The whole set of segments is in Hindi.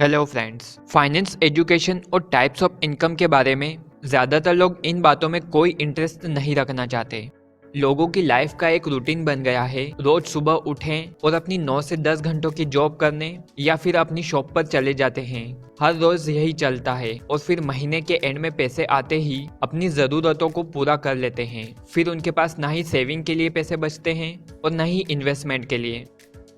हेलो फ्रेंड्स, फाइनेंस एजुकेशन और टाइप्स ऑफ इनकम के बारे में ज़्यादातर लोग इन बातों में कोई इंटरेस्ट नहीं रखना चाहते। लोगों की लाइफ का एक रूटीन बन गया है, रोज सुबह उठें और अपनी 9 से 10 घंटों की जॉब करने या फिर अपनी शॉप पर चले जाते हैं। हर रोज यही चलता है और फिर महीने के एंड में पैसे आते ही अपनी ज़रूरतों को पूरा कर लेते हैं। फिर उनके पास ना ही सेविंग के लिए पैसे बचते हैं और ना ही इन्वेस्टमेंट के लिए।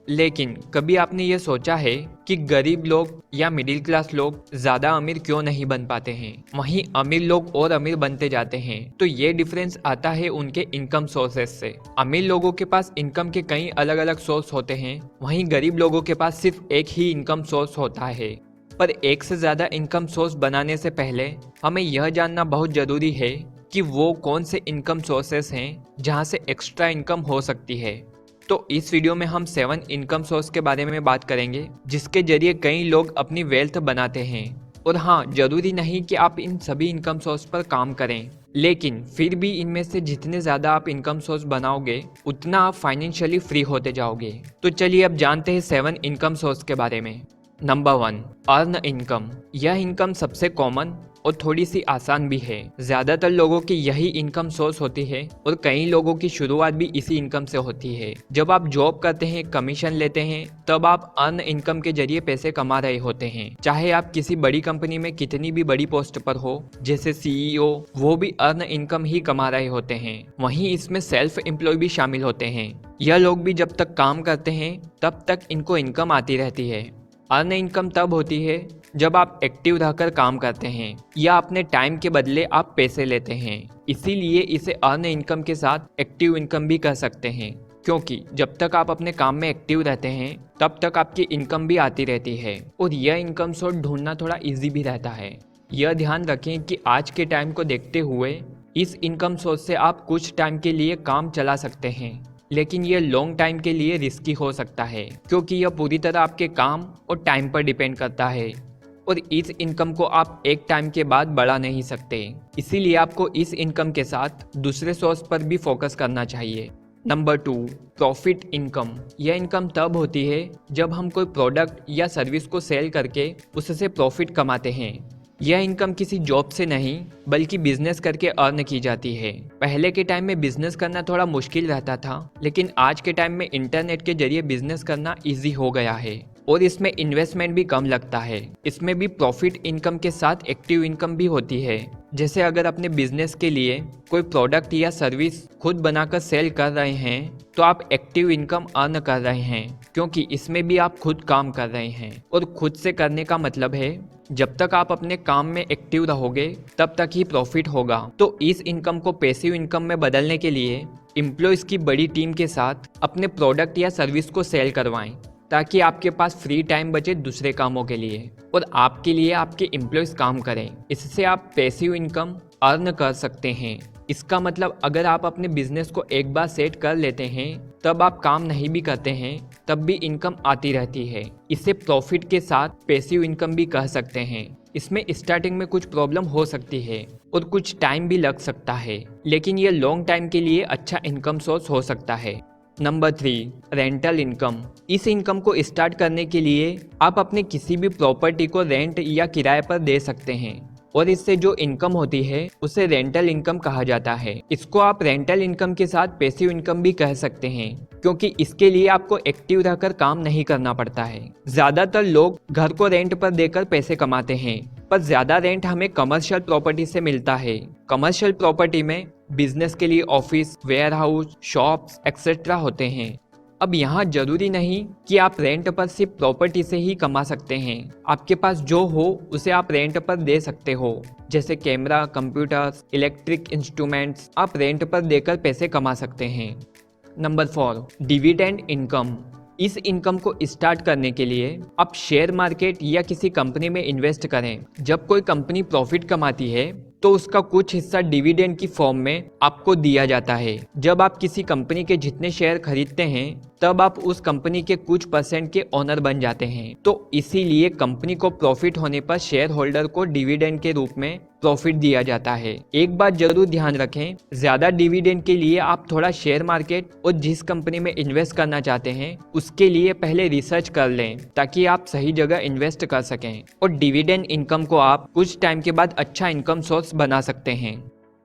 लेकिन कभी आपने ये सोचा है कि गरीब लोग या मिडिल क्लास लोग ज्यादा अमीर क्यों नहीं बन पाते हैं, वहीं अमीर लोग और अमीर बनते जाते हैं? तो ये डिफरेंस आता है उनके इनकम सोर्सेस से। अमीर लोगों के पास इनकम के कई अलग अलग सोर्स होते हैं, वहीं गरीब लोगों के पास सिर्फ एक ही इनकम सोर्स होता है। पर एक से ज्यादा इनकम सोर्स बनाने से पहले हमें यह जानना बहुत जरूरी है कि वो कौन से इनकम सोर्सेस हैं जहाँ से एक्स्ट्रा इनकम हो सकती है। तो इस वीडियो में हम 7 इनकम सोर्स के बारे में बात करेंगे जिसके जरिए कई लोग अपनी वेल्थ बनाते हैं। और हाँ, जरूरी नहीं कि आप इन सभी इनकम सोर्स पर काम करें, लेकिन फिर भी इनमें से जितने ज़्यादा आप इनकम सोर्स बनाओगे उतना आप फाइनेंशियली फ्री होते जाओगे। तो चलिए अब जानते हैं 7 इनकम सोर्स के बारे में। Number 1, earn income. यह इनकम सबसे कॉमन और थोड़ी सी आसान भी है। ज्यादातर लोगों की यही इनकम सोर्स होती है और कई लोगों की शुरुआत भी इसी इनकम से होती है। जब आप जॉब करते हैं, कमीशन लेते हैं, तब आप अर्न इनकम के जरिए पैसे कमा रहे होते हैं। चाहे आप किसी बड़ी कंपनी में कितनी भी बड़ी पोस्ट पर हो, जैसे CEO, वो भी अर्न इनकम ही कमा रहे होते हैं। वहीं इसमें सेल्फ एम्प्लॉय भी शामिल होते हैं। यह लोग भी जब तक काम करते हैं तब तक इनको इनकम आती रहती है। अर्न इनकम तब होती है जब आप एक्टिव रहकर काम करते हैं या अपने टाइम के बदले आप पैसे लेते हैं। इसीलिए इसे अर्न इनकम के साथ एक्टिव इनकम भी कह सकते हैं, क्योंकि जब तक आप अपने काम में एक्टिव रहते हैं तब तक आपकी इनकम भी आती रहती है और यह इनकम सोर्स ढूंढना थोड़ा इजी भी रहता है। यह ध्यान रखें कि आज के टाइम को देखते हुए इस इनकम सोर्स से आप कुछ टाइम के लिए काम चला सकते हैं, लेकिन यह लॉन्ग टाइम के लिए रिस्की हो सकता है क्योंकि यह पूरी तरह आपके काम और टाइम पर डिपेंड करता है और इस इनकम को आप एक टाइम के बाद बढ़ा नहीं सकते। इसीलिए आपको इस इनकम के साथ दूसरे सोर्स पर भी फोकस करना चाहिए। Number 2, profit income. यह इनकम तब होती है जब हम कोई प्रोडक्ट या सर्विस को सेल करके उससे प्रॉफिट कमाते हैं। यह इनकम किसी जॉब से नहीं बल्कि बिजनेस करके अर्न की जाती है। पहले के टाइम में बिजनेस करना थोड़ा मुश्किल रहता था, लेकिन आज के टाइम में इंटरनेट के जरिए बिजनेस करना इजी हो गया है और इसमें इन्वेस्टमेंट भी कम लगता है। इसमें भी प्रॉफिट इनकम के साथ एक्टिव इनकम भी होती है। जैसे अगर अपने बिजनेस के लिए कोई प्रोडक्ट या सर्विस खुद बनाकर सेल कर रहे हैं तो आप एक्टिव इनकम अर्न कर रहे हैं, क्योंकि इसमें भी आप खुद काम कर रहे हैं। और खुद से करने का मतलब है जब तक आप अपने काम में एक्टिव रहोगे तब तक ही प्रॉफिट होगा। तो इस इनकम को पैसिव इनकम में बदलने के लिए एम्प्लॉयज की बड़ी टीम के साथ अपने प्रोडक्ट या सर्विस को सेल करवाएं, ताकि आपके पास फ्री टाइम बचे दूसरे कामों के लिए और आपके लिए आपके एम्प्लॉयज काम करें। इससे आप पैसिव इनकम अर्न कर सकते हैं। इसका मतलब अगर आप अपने बिजनेस को एक बार सेट कर लेते हैं तब आप काम नहीं भी करते हैं तब भी इनकम आती रहती है। इसे प्रॉफिट के साथ पैसिव इनकम भी कह सकते हैं। इसमें स्टार्टिंग में कुछ प्रॉब्लम हो सकती है और कुछ टाइम भी लग सकता है, लेकिन ये लॉन्ग टाइम के लिए अच्छा इनकम सोर्स हो सकता है। Number 3, rental income. इस इनकम को स्टार्ट करने के लिए आप अपने किसी भी प्रॉपर्टी को रेंट या किराए पर दे सकते हैं और इससे जो इनकम होती है उसे रेंटल इनकम कहा जाता है। इसको आप रेंटल इनकम के साथ पैसिव इनकम भी कह सकते हैं, क्योंकि इसके लिए आपको एक्टिव रहकर काम नहीं करना पड़ता है। ज्यादातर लोग घर को रेंट पर देकर पैसे कमाते हैं, पर ज्यादा रेंट हमें कमर्शियल प्रॉपर्टी से मिलता है। कमर्शियल प्रॉपर्टी में बिजनेस के लिए office, warehouse, shops etcetera होते हैं। अब यहाँ जरूरी नहीं कि आप रेंट पर सिर्फ प्रॉपर्टी से ही कमा सकते हैं। आपके पास जो हो उसे आप रेंट पर दे सकते हो, जैसे कैमरा, कंप्यूटर्स, इलेक्ट्रिक इंस्ट्रूमेंट्स आप रेंट पर देकर पैसे कमा सकते हैं। Number 4, dividend income. इस इनकम को स्टार्ट करने के लिए आप शेयर मार्केट या किसी कंपनी में इन्वेस्ट करें। जब कोई कंपनी प्रॉफिट कमाती है तो उसका कुछ हिस्सा डिविडेंड की फॉर्म में आपको दिया जाता है। जब आप किसी कंपनी के जितने शेयर खरीदते हैं तब आप उस कंपनी के कुछ % के ओनर बन जाते हैं। तो इसीलिए कंपनी को प्रॉफिट होने पर शेयर होल्डर को डिविडेंड के रूप में प्रॉफिट दिया जाता है। एक बात जरूर ध्यान रखें, ज्यादा डिविडेंड के लिए आप थोड़ा शेयर मार्केट और जिस कंपनी में इन्वेस्ट करना चाहते हैं उसके लिए पहले रिसर्च कर लें ताकि आप सही जगह इन्वेस्ट कर सकें और डिविडेंड इनकम को आप कुछ टाइम के बाद अच्छा इनकम सोर्स बना सकते हैं।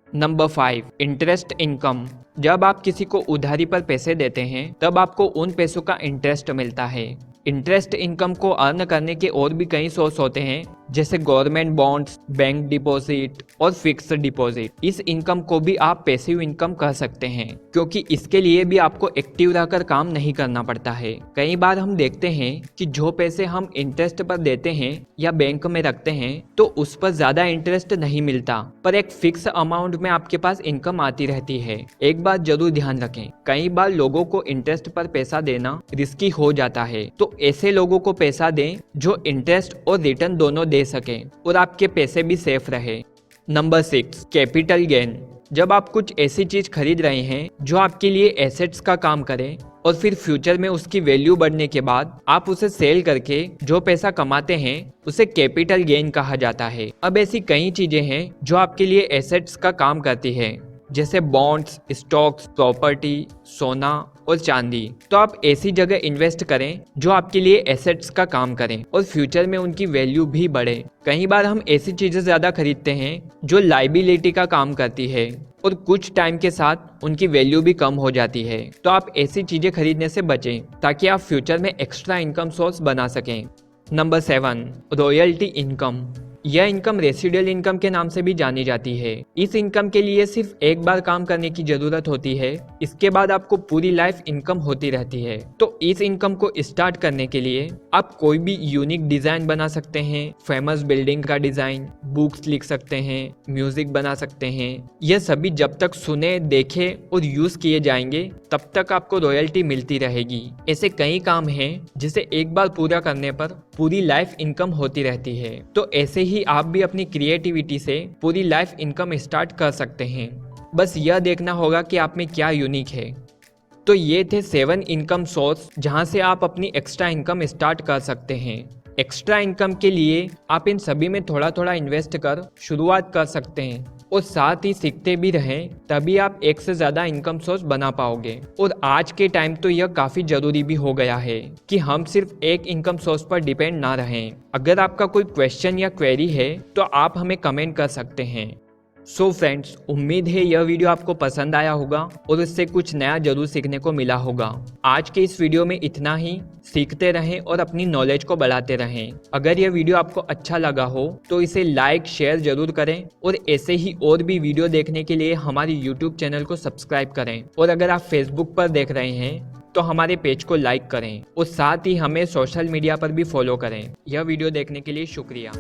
Number 5, interest income. जब आप किसी को उधारी पर पैसे देते हैं तब आपको उन पैसों का इंटरेस्ट मिलता है। इंटरेस्ट इनकम को अर्न करने के और भी कई सोर्स होते हैं जैसे गवर्नमेंट बॉन्ड्स, बैंक डिपॉजिट और फिक्स्ड डिपॉजिट। इस इनकम को भी आप पैसिव इनकम कह सकते हैं क्योंकि इसके लिए भी आपको एक्टिव रहकर काम नहीं करना पड़ता है। कई बार हम देखते हैं कि जो पैसे हम इंटरेस्ट पर देते हैं या बैंक में रखते हैं तो उस पर ज्यादा इंटरेस्ट नहीं मिलता, पर एक फिक्स अमाउंट में आपके पास इनकम आती रहती है। एक बात जरूर ध्यान रखें, कई बार लोगों को इंटरेस्ट पर पैसा देना रिस्की हो जाता है, तो ऐसे लोगों को पैसा दें जो इंटरेस्ट और रिटर्न दोनों दे सकें और आपके पैसे भी सेफ रहे। Number 6, capital gain. जब आप कुछ ऐसी चीज खरीद रहे हैं जो आपके लिए एसेट्स का काम करे और फिर फ्यूचर में उसकी वैल्यू बढ़ने के बाद आप उसे सेल करके जो पैसा कमाते हैं उसे कैपिटल गेन कहा जाता है। अब ऐसी कई चीजें हैं जो आपके लिए एसेट्स का काम करती है जैसे बॉन्ड्स, स्टॉक्स, प्रॉपर्टी, सोना और चांदी। तो आप ऐसी जगह इन्वेस्ट करें जो आपके लिए एसेट्स का काम करें और फ्यूचर में उनकी वैल्यू भी बढ़े। कई बार हम ऐसी चीजें ज्यादा खरीदते हैं जो लाइबिलिटी का काम करती है और कुछ टाइम के साथ उनकी वैल्यू भी कम हो जाती है। तो आप ऐसी चीजें खरीदने से बचें ताकि आप फ्यूचर में एक्स्ट्रा इनकम सोर्स बना सकें। Number 7, royalty income. यह इनकम रेसिडुअल इनकम के नाम से भी जानी जाती है। इस इनकम के लिए सिर्फ एक बार काम करने की जरूरत होती है, इसके बाद आपको पूरी लाइफ इनकम होती रहती है। तो इस इनकम को स्टार्ट करने के लिए आप कोई भी यूनिक डिजाइन बना सकते हैं, फेमस बिल्डिंग का डिजाइन, बुक्स लिख सकते हैं, म्यूजिक बना सकते हैं। यह सभी जब तक सुने, देखे और यूज किए जाएंगे तब तक आपको रॉयल्टी मिलती रहेगी। ऐसे कई काम हैं जिसे एक बार पूरा करने पर पूरी लाइफ इनकम होती रहती है। तो ऐसे ही आप भी अपनी क्रिएटिविटी से पूरी लाइफ इनकम स्टार्ट कर सकते हैं। बस यह देखना होगा कि आप में क्या यूनिक है। तो ये थे 7 इनकम सोर्स जहां से आप अपनी एक्स्ट्रा इनकम स्टार्ट कर सकते हैं। एक्स्ट्रा इनकम के लिए आप इन सभी में थोड़ा थोड़ा इन्वेस्ट कर शुरुआत कर सकते हैं और साथ ही सीखते भी रहें, तभी आप एक से ज़्यादा इनकम सोर्स बना पाओगे। और आज के टाइम तो यह काफ़ी ज़रूरी भी हो गया है कि हम सिर्फ एक इनकम सोर्स पर डिपेंड ना रहें। अगर आपका कोई क्वेश्चन या क्वेरी है तो आप हमें कमेंट कर सकते हैं। सो फ्रेंड्स, उम्मीद है यह वीडियो आपको पसंद आया होगा और इससे कुछ नया जरूर सीखने को मिला होगा। आज के इस वीडियो में इतना ही। सीखते रहें और अपनी नॉलेज को बढ़ाते रहें। अगर यह वीडियो आपको अच्छा लगा हो तो इसे लाइक शेयर जरूर करें और ऐसे ही और भी वीडियो देखने के लिए हमारे यूट्यूब चैनल को सब्सक्राइब करें। और अगर आप फेसबुक पर देख रहे हैं तो हमारे पेज को लाइक करें और साथ ही हमें सोशल मीडिया पर भी फॉलो करें। यह वीडियो देखने के लिए शुक्रिया।